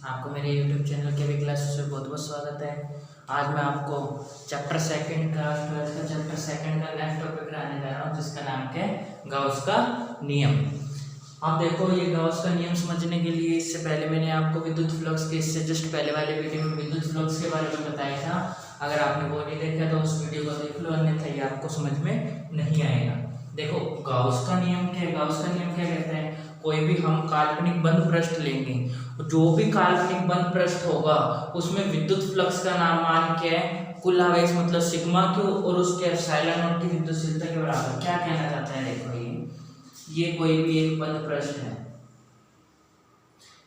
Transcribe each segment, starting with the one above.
आपको मेरे YouTube channel के भी क्लासेस में बहुत बहुत स्वागत है। आज मैं आपको चैप्टर सेकंड का नेक्स्ट टॉपिक कराने जा रहा हूँ, जिसका नाम क्या है, गाउस का नियम। आप देखो, ये गाउस का नियम समझने के लिए इससे पहले मैंने आपको विद्युत फ्लक्स के इससे जस्ट पहले वाले वीडियो में विद्युत फ्लक्स के बारे में बताया था। अगर आपने वो नहीं देखा तो उस वीडियो को देख लो, अन्यथा ये आपको समझ में नहीं आएगा। देखो, गाउस का नियम क्या है? गाउस का नियम क्या कहता है? कोई भी हम काल्पनिक बंद पृष्ठ लेंगे, जो भी काल्पनिक बंद पृष्ठ होगा उसमें विद्युत फ्लक्स का नाम मान क्या है, कुल आवेश मतलब सिग्मा क्यू, और उसके एप्सिलॉन नॉट की विद्युतशीलता के बराबर। क्या कहना चाहता है? देखो, ये कोई भी एक बंद पृष्ठ है,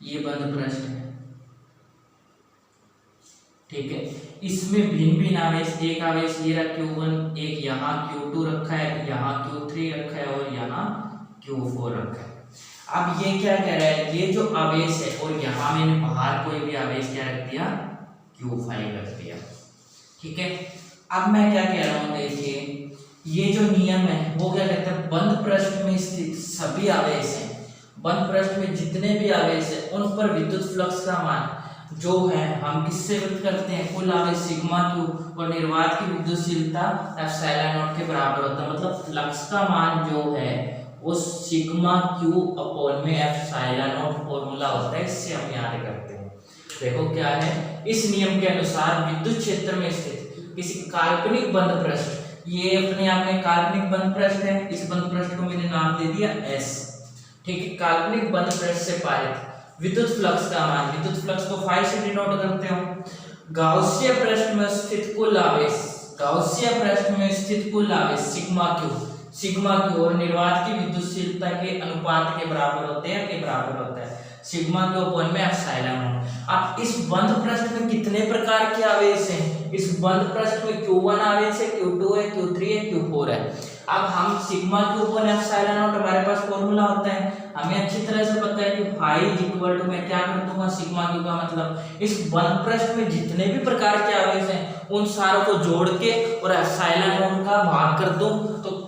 ये बंद पृष्ठ है, ठीक है। इसमें भिन्न भिन्न आवेश, एक आवेश ये रहा Q1, एक यहाँ Q2 रखा है, यहाँ Q3 रखा है और यहाँ Q4 रखा है। अब ये क्या कह रहा है, ये जो आवेश है, और यहाँ मैंने बाहर कोई भी आवेश क्या रख दिया, Q5 रख दिया, ठीक है। अब मैं क्या कह रहा हूँ, देखिए, ये जो नियम है वो क्या कहता है, बंद पृष्ठ में स्थित सभी आवेश हैं, बंद पृष्ठ में जितने भी आवेश है उन पर विद्युत फ्लक्स का मान जो है हम किससे व्यक्त करते हैं, कुल आवेश सिग्मा क्यू और निर्वात की विद्युतशीलता एप्सिलॉन नॉट के बराबर होता है। मतलब फ्लक्स का मान जो है वो सिग्मा क्यू अपॉन में एप्सिलॉन नॉट फॉर्मूला होता है, इससे हम याद करते हैं। देखो क्या है, इस नियम के अनुसार विद्युत क्षेत्र में स्थित किसी काल्पनिक बंद पृष्ठ, ये अपने आप में काल्पनिक बंद पृष्ठ है, इस बंद पृष्ठ को मैंने नाम दे दिया S, ठीक है। काल्पनिक बंद पृष्ठ से पारित विद्युत फ्लक्स का मान, विद्युत फ्लक्स को फाई से डिनोट करते हो। गाउसीय पृष्ठ में स्थित कुल आवेश, गाउसीय पृष्ठ में स्थित कुल आवेश सिग्मा क्यू और निर्वात की विद्युतशीलता के अनुपात के बराबर होते हैं, के बराबर होता है सिग्मा क्यू अपॉन में एप्सिलॉन नॉट। अब इस बंद पृष्ठ में कितने प्रकार के आवेश हैं? इस बंद पृष्ठ में Q1 आवेश है, Q2 है, Q3 है, Q4 है। अब हम sigma q upon epsilon not, हमारे पास फॉर्मूला होता है, हमें अच्छी तरह से पता है कि फाई इक्वल टू, मैं क्या कर दूंगा, सिग्मा क्यू का मतलब इस बंद पृष्ठ में जितने भी प्रकार के आवेश हैं उन सारों को जोड़ के और एप्सिलॉन नॉट का भाग कर दूं तो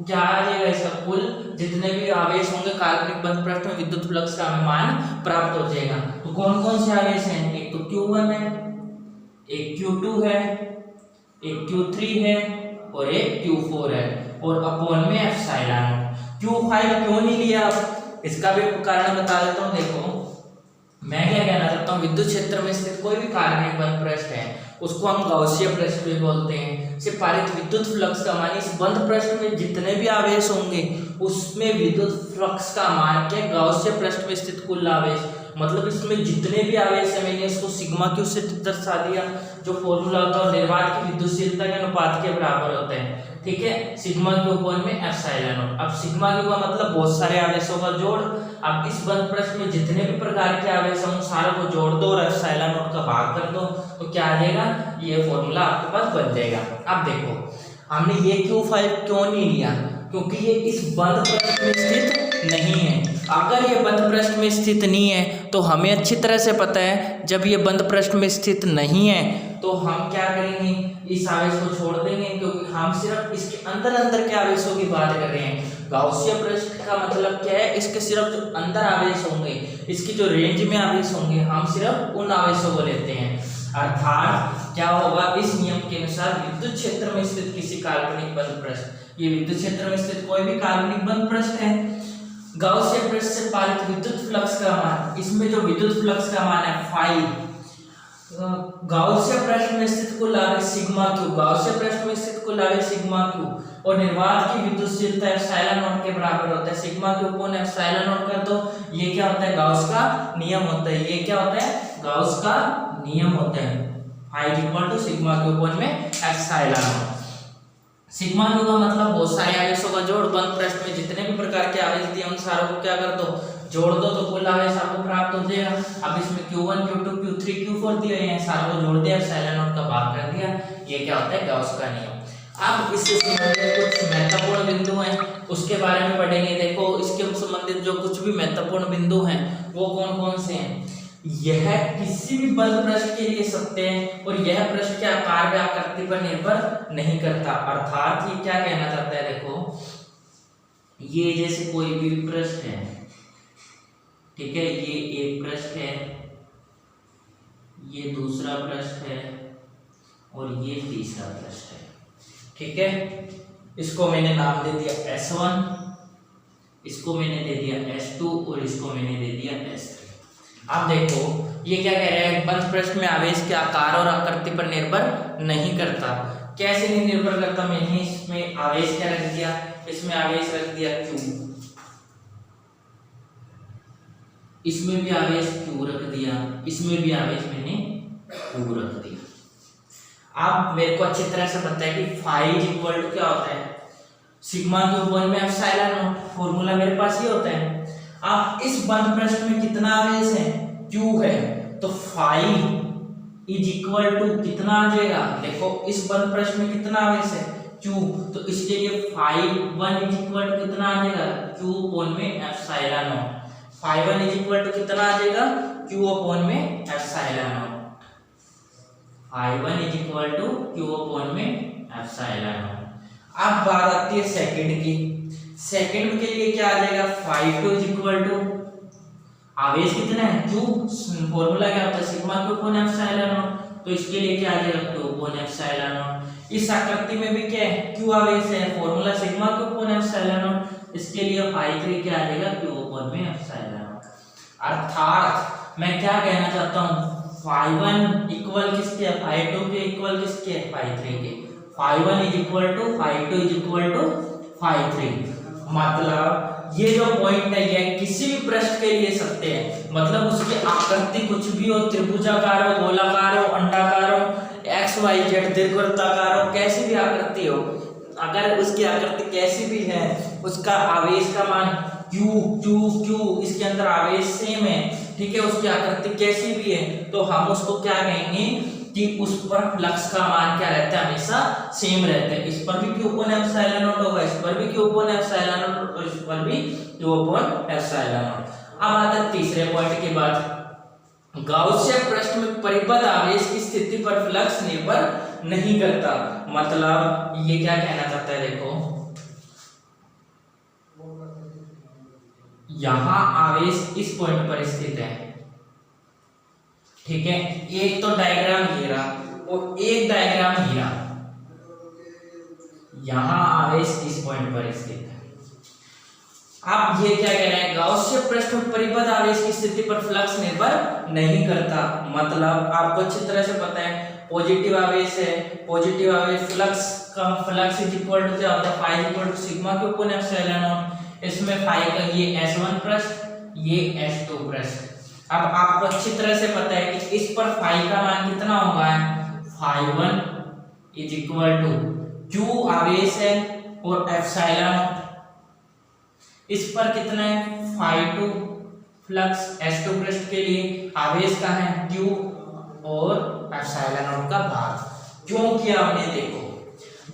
क्या आ जाएगा, इसका कुल जितने भी आवेश होंगे काल्पनिक बंद पृष्ठ में विद्युत फ्लक्स का हमें मान प्राप्त हो जाएगा। तो कौन कौन से आवेश हैं? एक तो Q1 है, एक Q2 है, एक Q3 है और एक Q4 है, और अपॉन में एप्सिलॉन नॉट। Q5 क्यों नहीं लिया, इसका भी कारण बता देता हूँ। देखो, मैं क्या कहना चाहता हूँ, विद्युत क्षेत्र में स्थित कोई भी काल्पनिक बंद पृष्ठ है उसको हम गाउसीय पृष्ठ भी बोलते हैं। से पारित विद्युत फ्लक्स का मान, इस बंद पृष्ठ में जितने भी आवेश होंगे उसमें विद्युत फ्लक्स का मान क्या, गाउसीय पृष्ठ में स्थित कुल आवेश, मतलब इसमें जितने भी आवेश है मैंने इसको सिग्मा क्यू से दर्शा दिया, जो फॉर्मूला होता है निर्वात की विद्युतशीलता के अनुपात के बराबर होता है, ठीक है। सिग्मा क्यू अपॉन में एप्सिलॉन नॉट। अब सिग्मा क्यू का मतलब बहुत सारे आवेशों का जोड़। अब इस बंद पृष्ठ में जितने भी प्रकार के आवेश हैं उन सारों को जोड़ दो और एप्सिलॉन नॉट का भाग कर दो, तो क्या आ जाएगा, ये फॉर्मूला आपके पास बन जाएगा। अब देखो, हमने ये Q5 क्यों नहीं लिया, क्योंकि ये इस बंद पृष्ठ में स्थित नहीं है। अगर ये बंद पृष्ठ में स्थित नहीं है तो हमें अच्छी तरह से पता है, जब ये बंद पृष्ठ में स्थित नहीं है तो हम क्या करेंगे, इस आवेश को छोड़ देंगे, क्योंकि हम सिर्फ इसके अंदर अंदर के आवेशों की बात कर रहे हैं। गाउसीय पृष्ठ का मतलब क्या है, इसके सिर्फ जो अंदर आवेश होंगे, इसकी जो रेंज में आवेश होंगे, हम सिर्फ उन आवेशों को लेते हैं। अर्थात क्या होगा, इस नियम के अनुसार विद्युत क्षेत्र में स्थित किसी काल्पनिक बंद पृष्ठ, ये विद्युत क्षेत्र में स्थित कोई भी काल्पनिक बंद पृष्ठ है, गाउसीय पृष्ठ से पारित विद्युत फ्लक्स का मान, इसमें जो विद्युत फ्लक्स का मान है फाई, गाउसीय पृष्ठ में स्थित कुल आवेश सिग्मा क्यू, गाउसीय पृष्ठ में स्थित कुल आवेश सिग्मा क्यू और निर्वात की विद्युतशीलता एप्सिलॉन नॉट के बराबर होता है। Sigma q upon epsilon not कर दो, ये क्या होता है, गाउस का नियम होता है। ये क्या होता है, गाउस का नियम होता है। Phi equal to sigma q upon में एप्सिलॉन नॉट। सिग्मा क्यू का मतलब बहुत सारे आवेशों का जोड़, बंद पृष्ठ में जितने भी प्रकार के आवेश दिए उन सारों को क्या कर दो, जोड़ दो, तो कुल आवेश आपको प्राप्त हो जाएगा। अब इसमें Q1 Q2 Q3 Q4 दिए हैं, सारों को जोड़ दिया, एप्सिलॉन नॉट का भाग कर दिया, ये क्या होता है, गाउस का नियम। अब इससे संबंधित कुछ महत्वपूर्ण बिंदु हैं उसके बारे में पढ़ेंगे। देखो, इसके संबंधित जो कुछ भी महत्वपूर्ण बिंदु हैं वो कौन कौन से हैं। यह किसी भी बंद पृष्ठ के लिए सत्य है और यह पृष्ठ के आकार व आकृति पर निर्भर नहीं करता। अर्थात ये क्या कहना चाहता है, देखो, ये जैसे कोई भी पृष्ठ है, ठीक है, ये एक पृष्ठ है, ये दूसरा पृष्ठ है और ये तीसरा पृष्ठ है। ठीक है, इसको मैंने नाम दे दिया S1, इसको मैंने दे दिया S2 और इसको मैंने दे दिया S3। अब देखो ये क्या कह रहा है, बंद पृष्ठ में आवेश के आकार और आकृति पर निर्भर नहीं करता। कैसे नहीं निर्भर करता, मैंने इसमें आवेश क्या रख दिया, इसमें आवेश रख दिया Q, इसमें भी आवेश Q रख दिया, इसमें भी आवेश मैंने Q रख दिया। अब मेरे को अच्छी तरह से पता है कि फाई इक्वल टू क्या होता है, सिग्मा के ऊपर में एप्सिलॉन नॉट, फॉर्मूला मेरे पास ये होता है। अब इस बंद पृष्ठ में कितना आवेश है, Q है, तो फाई इज इक्वल टू कितना आ जाएगा, देखो इस बंद पृष्ठ में कितना आवेश है Q, तो इसके लिए फाई 1 इज इक्वल टू कितना आ जाएगा, Q अपॉन में epsilon naught. Phi 1 is equal to कितना आ जाएगा, Q अपॉन में epsilon naught. Phi 1 is equal to Q upon में एप्सिलॉन नॉट। अब बात आती है सेकंड की। सेकंड के लिए क्या आ जाएगा, फाई 2 इज इक्वल टू, आवेश कितना है Q, फॉर्मूला क्या होता है sigma Q upon epsilon not, तो इसके लिए क्या आ जाएगा Q अपॉन एप्सिलॉन नॉट। इस आकृति में भी क्या है, Q आवेश है, formula sigma Q upon epsilon not, इसके लिए फाई 3 क्या आ जाएगा Q अपॉन में एप्सिलॉन नॉट। अर्थात मैं क्या कहना चाहता हूँ, फाई 1 इक्वल किसके है, फाई 2 के इक्वल किसके है, फाई 3 के। Phi 1 is equal to phi 2 is equal to phi 3। मतलब ये जो पॉइंट है ये किसी भी पृष्ठ के लिए सत्य है, मतलब उसकी आकृति कुछ भी हो, त्रिभुजाकार हो, गोलाकार हो, अंडाकार हो, एक्स वाई जेड दीर्घवृत्ताकार हो, कैसी भी आकृति हो, अगर उसकी आकृति कैसी भी है, उसका आवेश का मान Q, इसके अंदर आवेश सेम है, ठीक है, उसकी आकृति कैसी भी है, तो हम उसको क्या कहेंगे कि उस पर फ्लक्स का मान क्या रहता है, हमेशा सेम रहता है। इस पर भी Q अपॉन एप्सिलॉन नॉट होगा, इस पर भी Q अपॉन एप्सिलॉन नॉट और इस पर भी Q अपॉन एप्सिलॉन नॉट। अब आता है तीसरे पॉइंट के बाद, गाउसियन पृष्ठ में परिबद्ध आवेश की स्थिति पर फ्लक्स निर्भर नहीं करता। मतलब ये क्या कहना चाहता है, देखो यहां आवेश इस पॉइंट पर स्थित है, ठीक है, एक तो डायग्राम ये रहा और एक डायग्राम ये रहा, यहां आवेश इस पॉइंट पर स्थित है। अब ये क्या कह रहा है, गाउसियन पृष्ठ में परिबद्ध आवेश की स्थिति पर फ्लक्स निर्भर नहीं करता। मतलब आपको अच्छी तरह से पता है, पॉजिटिव आवेश है, पॉजिटिव आवेश फ्लक्स इज इक्वल टू क्या होता है, फाई इक्वल टू सिग्मा के ऊपर एप्सिलॉन नॉट। इसमें फाई का ये S1 पृष्ठ, ये S2 पृष्ठ। अब आपको अच्छी तरह से पता है कि इस पर फाई का मान कितना होगा, phi 1 is equal to Q आवेश है और एप्सिलॉन नॉट, इस पर कितना है फाई 2 फ्लक्स S2 पृष्ठ के लिए आवेश का है Q और एप्सिलॉन नॉट का भाग। क्यों किया हमने, देखो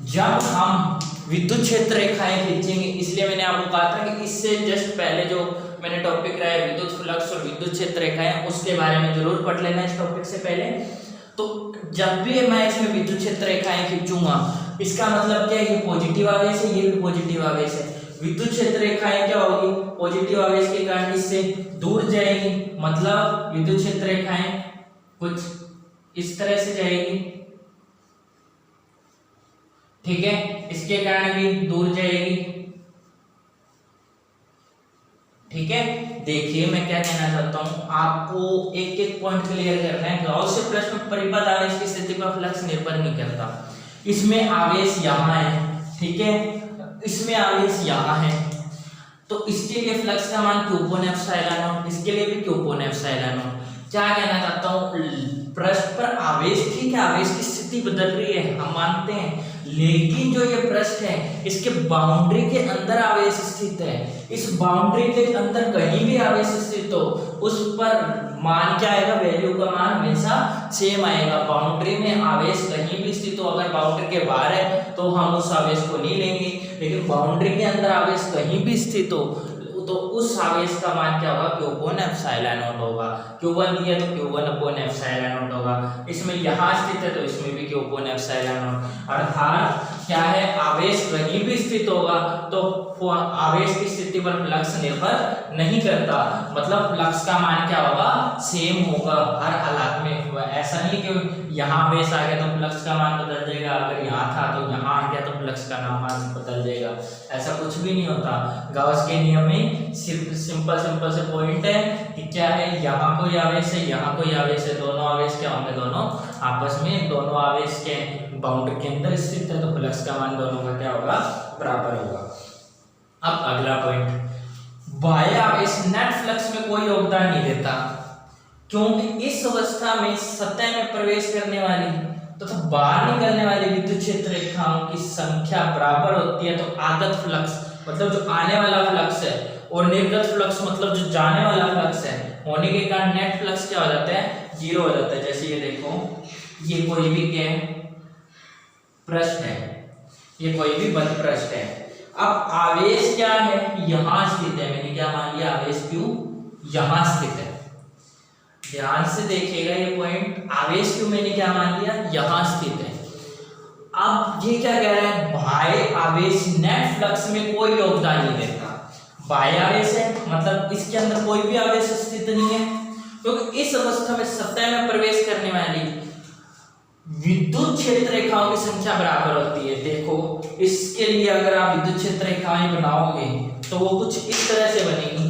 जब हम विद्युत क्षेत्र रेखाएं खींचेंगे, इसलिए मैंने आपको कहा था कि इससे जस्ट पहले जो मैंने टॉपिक रहा है विद्युत फ्लक्स और विद्युत क्षेत्र रेखाएं, उसके बारे में जरूर पढ़ लेना इस टॉपिक से पहले। तो जब भी मैं इसमें विद्युत क्षेत्र रेखाएं खींचूंगा, इसका मतलब क्या है, ये पॉजिटिव आवेश है, ये भी पॉजिटिव आवेश है। विद्युत क्षेत्र रेखाएं क्या होगी, पॉजिटिव आवेश के कारण इससे दूर जाएगी, मतलब विद्युत क्षेत्र रेखाएं कुछ इस तरह से जाएगी, ठीक है, इसके कारण भी दूर जाएगी, ठीक है। देखिए मैं क्या कहना चाहता हूं, आपको एक एक पॉइंट क्लियर करना है। गाउसियन पृष्ठ में परिबद्ध आवेश की स्थिति पर फ्लक्स निर्भर नहीं करता। इसमें आवेश यहाँ है, ठीक है, इसमें आवेश यहाँ है, तो इसके लिए फ्लक्स का मान Q अपॉन एप्सिलॉन नॉट, इसके लिए भी Q अपॉन एप्सिलॉन नॉट। क्या कहना चाहता हूँ, पृष्ठ पर आवेश, ठीक है, आवेश की स्थिति बदल रही है, हम मानते हैं, लेकिन जो ये पृष्ठ है इसके बाउंड्री के अंदर आवेश स्थित है। इस बाउंड्री के अंदर कहीं भी आवेश स्थित हो, उस पर मान क्या आएगा, वैल्यू का मान हमेशा सेम आएगा। बाउंड्री में आवेश कहीं भी स्थित हो, अगर बाउंड्री के बाहर है तो हम उस आवेश को नहीं लेंगे, लेकिन बाउंड्री के अंदर आवेश कहीं भी स्थित हो तो उस आवेश का मान क्या होगा, Q अपॉन एप्सिलॉन नॉट होगा। Q1 दिया तो Q1 अपॉन एप्सिलॉन नॉट होगा, इसमें यहाँ स्थित है तो इसमें भी Q अपॉन एप्सिलॉन नॉट। अर्थात क्या है, आवेश कहीं भी स्थित होगा तो आवेश की स्थिति पर फ्लक्स निर्भर नहीं करता, मतलब फ्लक्स का मान क्या होगा, सेम होगा हर हालात में। ऐसा यहाँ आवेश आ गया तो फ्लक्स का मान बदल जाएगा, अगर यहाँ था तो यहाँ आ गया तो फ्लक्स का मान बदल जाएगा। ऐसा कुछ भी नहीं होता। गॉस के नियम में सिर्फ सिंपल से पॉइंट है कि क्या है, यहाँ कोई आवेश है, यहाँ कोई आवेश है, दोनों आवेश क्या होंगे, दोनों आपस में, दोनों आवेश के बाउंड्री के अंदर स्थित है तो फ्लक्स का मान दोनों का क्या होगा, बराबर होगा। अब अगला पॉइंट, बाह्य आवेश नेट फ्लक्स में कोई योगदान नहीं देता, क्योंकि इस अवस्था में सतह में प्रवेश करने वाली तथा तो बाहर निकलने वाली विद्युत क्षेत्र रेखाओं की संख्या बराबर होती है। तो आगत फ्लक्स मतलब जो आने वाला फ्लक्स है और निर्गत फ्लक्स मतलब जो जाने वाला फ्लक्स है होने के कारण नेट फ्लक्स क्या हो जाता है, जीरो हो जाता है। जैसे ये देखो, ये कोई भी क्या पृष्ठ है, ये कोई भी बंद पृष्ठ है। अब आवेश क्या है, यहां स्थित है, मैंने क्या मान लिया, आवेश क्यों यहां स्थित है। ध्यान से देखिएगा ये पॉइंट, आवेश क्यों मैंने क्या मान लिया, यहां स्थित है। अब ये क्या कह रहा है, बाह्य आवेश नेट फ्लक्स में कोई योगदान नहीं देता। बाह्य आवेश है मतलब इसके अंदर कोई भी आवेश स्थित नहीं है, क्योंकि इस अवस्था में सतह में प्रवेश करने वाली विद्युत क्षेत्र रेखाओं की संख्या बराबर होती है। देखो, इसके लिए अगर आप विद्युत क्षेत्र रेखाएं बनाओगे तो वो कुछ इस तरह से बनेगी।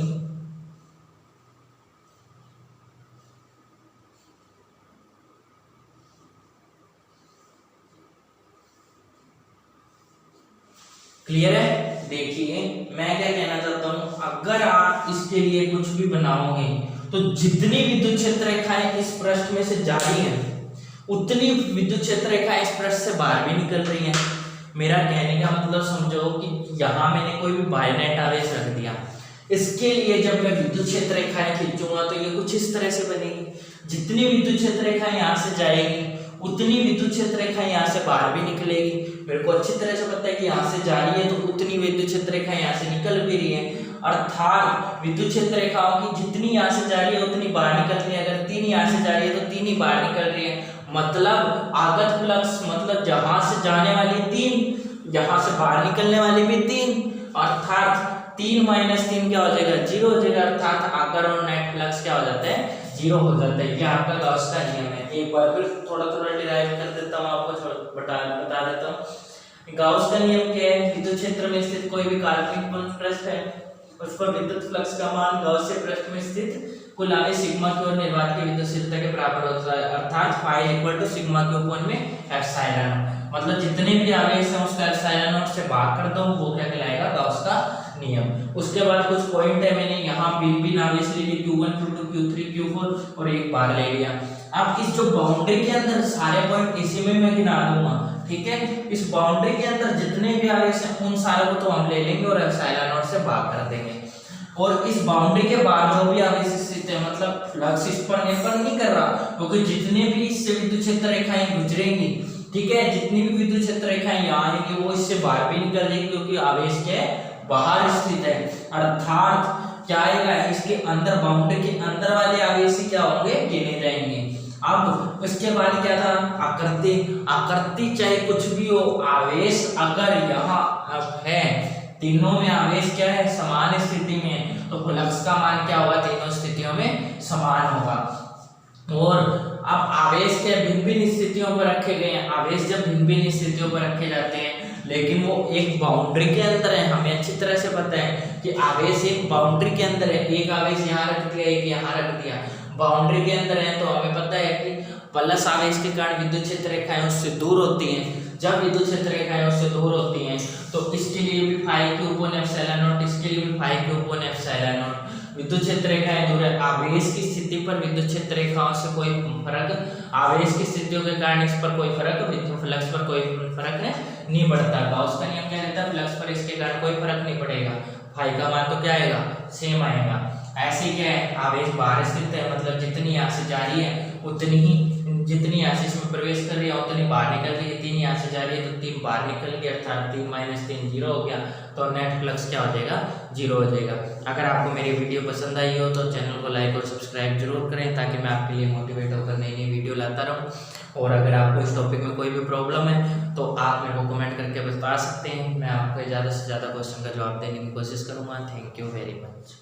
क्लियर है? देखिए मैं क्या कहना चाहता हूं, अगर आप इसके लिए कुछ भी बनाओगे तो जितनी विद्युत क्षेत्र रेखाएं इस पृष्ठ में से जा रही हैं उतनी विद्युत क्षेत्र रेखाएं इस पृष्ठ से बाहर भी निकल रही हैं। मेरा कहने का मतलब समझो कि यहाँ मैंने कोई भी बाह्य नेट आवेश रख दिया, इसके लिए जब मैं विद्युत क्षेत्र रेखाएं खींचूंगा तो ये कुछ इस तरह से बनेगी। जितनी विद्युत क्षेत्र रेखाएं यहाँ से जाएगी उतनी विद्युत क्षेत्र रेखा यहाँ से बाहर भी निकलेगी। मेरे को अच्छी तरह से पता है कि यहाँ से जा रही है तो उतनी विद्युत क्षेत्र रेखा यहाँ से निकल भी रही है, अर्थात विद्युत क्षेत्र रेखाओं की जितनी यहाँ से जा रही है उतनी बाहर निकल रही है। अगर 3 यहाँ से जा रही है तो 3 ही बाहर निकल रही है, मतलब आगत फ्लक्स मतलब जहां से जाने वाली 3, यहाँ से बाहर निकलने वाली भी 3, अर्थात 3 - 3 क्या हो जाएगा, 0 हो जाएगा। अर्थात आकर और नेट फ्लक्स क्या हो जाता है, 0 हो जाता है। ये आपका गॉस का नियम है। एक बार फिर थोड़ा डिराइव कर देता हूँ, आपको बता देता हूँ। गॉस का नियम क्या है, विद्युत क्षेत्र में स्थित कोई भी काल्पनिक बंद पृष्ठ है उस पर विद्युत फ्लक्स का मान गॉस से पृष्ठ में स्थित कुल आवेश सिग्मा की ओर निर्वात की विद्युतशीलता के बराबर होता है, अर्थात फाई सिग्मा के ऊपर में एप्सिलॉन, मतलब जितने भी आवेश हैं उसका एप्सिलॉन नॉट से भाग कर दो, वो क्या कहलाएगा, गॉस का नियम। उसके बाद कुछ पॉइंट है, मैंने यहाँ भिन्न आवेश ले लिए Q1 Q2 Q3 Q4 और एक बार ले लिया। अब इस जो बाउंड्री के अंदर सारे पॉइंट इसी में मैं गिना दूंगा, ठीक है। इस बाउंड्री के अंदर जितने भी आवेश हैं उन सारों को तो हम ले लेंगे और एप्सिलॉन नॉट से भाग कर देंगे। और इस बाउंड्री के बाहर जो भी आवेश स्थित है मतलब फ्लक्स इस पर निर्भर नहीं कर रहा, क्योंकि जितने भी इससे विद्युत क्षेत्र रेखाएं गुजरेंगी, ठीक है, जितनी भी विद्युत क्षेत्र रेखाएं यहाँ आएंगी वो इससे बाहर भी निकल जाएगी, क्योंकि आवेश के बाहर स्थित है। अर्थात क्या आएगा, इसके अंदर बाउंड्री के अंदर वाले आवेश ही क्या होंगे, गिने जाएंगे। अब उसके बाद क्या था, आकृति चाहे कुछ भी हो, आवेश अगर यहाँ है, तीनों में आवेश क्या है, समान स्थिति में, तो फ्लक्स का मान क्या होगा, तीनों स्थितियों में समान होगा। और अब आवेश के भिन्न स्थितियों पर रखे गए हैं, आवेश जब भिन्न स्थितियों पर रखे जाते हैं लेकिन वो एक बाउंड्री के अंदर है, हमें अच्छी तरह से पता है कि आवेश एक बाउंड्री के अंदर है, एक आवेश यहाँ रख दिया, एक यहाँ रख दिया, बाउंड्री के अंदर है, तो हमें पता है कि प्लस आवेश के कारण विद्युत क्षेत्र रेखाएं उससे दूर होती हैं। जब विद्युत क्षेत्र रेखाएं उससे दूर होती हैं तो इसके लिए भी फाई के ऊपर एप्सिलॉन नॉट, इसके लिए भी फाई के ऊपर एप्सिलॉन नॉट। विद्युत क्षेत्र रेखाएं दूर है, आवेश की स्थिति पर विद्युत क्षेत्र रेखाओं से कोई फर्क, आवेश की स्थितियों के कारण इस पर कोई फर्क, विद्युत फ्लक्स पर कोई फर्क नहीं पड़ता। गॉस का नियम क्या कहता है, फ्लक्स पर इसके कारण कोई फर्क नहीं पड़ेगा, फाई का मान तो क्या आएगा, सेम आएगा। ऐसे क्या है, आवेश बाहर स्थित है, मतलब जितनी यहाँ से जा रही है उतनी ही, जितनी यहाँ से इसमें प्रवेश कर रही है उतनी बाहर निकल रही है, 3 यहाँ से जा रही है तो 3 बाहर निकल गई, अर्थात 3 - 3 0 हो गया, तो नेट फ्लक्स क्या हो जाएगा, 0 हो जाएगा। अगर आपको मेरी वीडियो पसंद आई हो तो चैनल को लाइक और सब्सक्राइब जरूर करें, ताकि मैं आपके लिए मोटिवेट होकर नई वीडियो लाता रहूँ। और अगर आपको इस टॉपिक में कोई भी प्रॉब्लम है तो आप मेरे को कमेंट करके बता सकते हैं, मैं आपको ज़्यादा से ज़्यादा क्वेश्चन का जवाब देने की कोशिश करूँगा। Thank you very much.